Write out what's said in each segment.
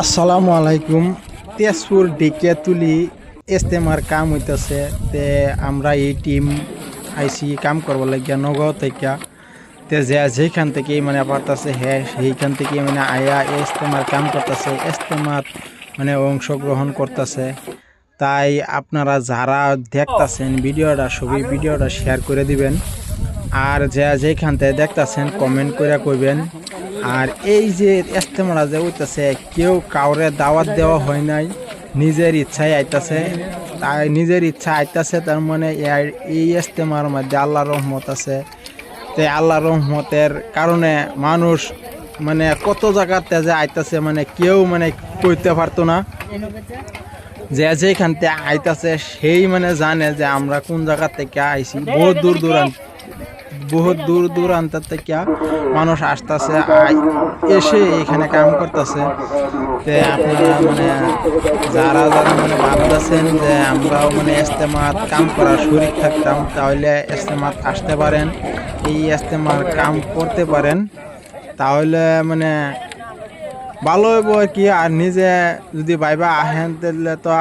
আসসালামু আলাইকুম। তেজপুর ডিকেতুলি ইস্তেমার কাম হইতেছে। তে আমরা এই টিম আইসি কাম করবো লাগিয়া নগাঁও থেকে। তে যেখান থেকে মানে পারতেছে হ্যাঁ সেইখান থেকে মানে আয়া ইস্তেমার কাম করতেছে, ইস্তেমার মানে অংশগ্রহণ করতেছে। তাই আপনারা যারা দেখতেছেন ভিডিওটা সবই ভিডিওটা শেয়ার করে দিবেন। আর যেখান থেকে দেখতেছেন কমেন্ট করে কইবেন। আর এই যে ইস্তেমারা যে হইতেছে কেউ কাউরে দাওয়াত দেওয়া হয় নাই, নিজের ইচ্ছায় আইতাছে। তাই নিজের ইচ্ছা আইতাছে, তার মানে এই ইস্তেমার মধ্যে আল্লাহর রহমত আছে। তাই আল্লাহর রহমতের কারণে মানুষ মানে কত জায়গাতে যে আইতাছে মানে কেউ মানে কইতে পারতো না। যেখান থেকে আইতাছে সেই মানে জানে যে আমরা কোন জায়গা থেকে আইছি। বহুত দূর দূরান্ত থেকে মানুষ আসতেছে, এসে এখানে কাম করতেছে। তে আপনারা মানে যারা যারা মানে ভাবতেছেন যে আমরাও মানে ইস্তেমাত কাম করার শরীক থাকতাম, তাহলে ইস্তেমাত আসতে পারেন, এই ইস্তেমার কাম করতে পারেন। তাহলে মানে ভালো হইব কি। আর নিজে যদি ভাইবা আহেন তাহলে তো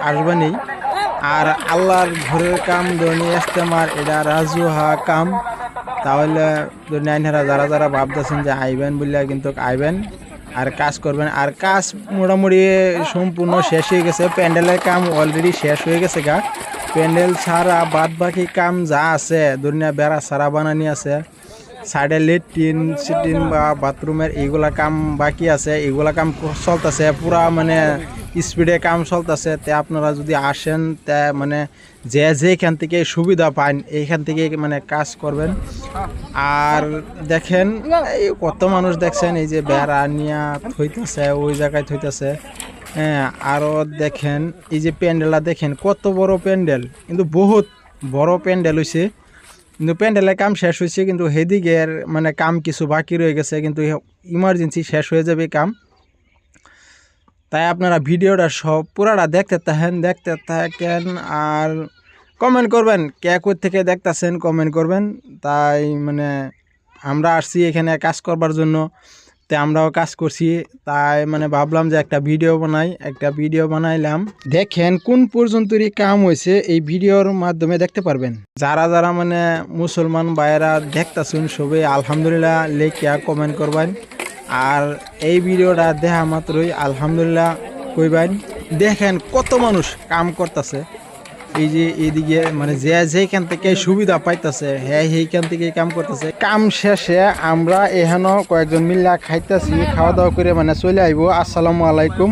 আসবেনই। আর আল্লাহর ঘরের কাম ধরনি ইস্তেমার এটা রাজুহা কাম। তাহলে নাইনহারা যারা যারা ভাবতেছেন যে আইবেন বললে কিন্তু আইবেন আর কাজ করবেন। আর কাজ মোটামুটি সম্পূর্ণ শেষ হয়ে গেছে। প্যান্ডেলের কাম অলরেডি শেষ হয়ে গেছে গা। প্যান্ডেল ছাড়া বাদ বাকি কাম যা আছে দুনিয়া বেড়া সারা বানানি আছে, সাইডে লেট্রিন সিটিন বা বাথরুমের এইগুলা কাম বাকি আছে, এইগুলা কাম চলতেছে পুরা মানে স্পিডে কাম চলতেছে। তে আপনারা যদি আসেন তে মানে যেখান থেকে সুবিধা পান এইখান থেকে মানে কাজ করবেন। আর দেখেন এই কত মানুষ দেখছেন এই যে বেড়া নিয়া থইতেছে, ওই জায়গায় থইতেছে। হ্যাঁ, আরও দেখেন এই যে প্যান্ডেলটা দেখেন কত বড় প্যান্ডেল, কিন্তু বহুত বড় প্যান্ডেল হয়েছে। কিন্তু প্যান্ডেলের কাম শেষ হয়েছে, কিন্তু হেদিকের মানে কাম কিছু বাকি রয়ে গেছে, কিন্তু ইমার্জেন্সি শেষ হয়ে যাবে কাম। তাই আপনারা ভিডিওটা সব পুরাটা দেখতে থাকেন আর কমেন্ট করবেন কে কই থেকে দেখতেছেন, কমেন্ট করবেন। তাই মানে আমরা আসছি এখানে কাজ করবার জন্য, তাই আমরাও কাজ করছি। তাই মানে ভাবলাম যে একটা ভিডিও বানাইলাম। দেখেন কোন পর্যন্তই কাম হয়েছে এই ভিডিওর মাধ্যমে দেখতে পারবেন। যারা যারা মানে মুসলমান ভাইয়েরা দেখতেছেন সবাই আলহামদুলিল্লাহ লেখিয়া কমেন্ট করবেন। আর এই ভিডিওটা দেখা মাত্রই আলহামদুলিল্লাহ কইবেন। দেখেন কত মানুষ কাম করতেছে, এই যে এইদিকে মানে যেখান থেকে সুবিধা পাইতেছে হ্যাঁ সেইখান থেকে কাম করতেছে। কাম শেষে আমরা এখানেও কয়েকজন মিল্লা খাইতেছি, খাওয়া দাওয়া করে মানে চলে আইব। আসসালামু আলাইকুম।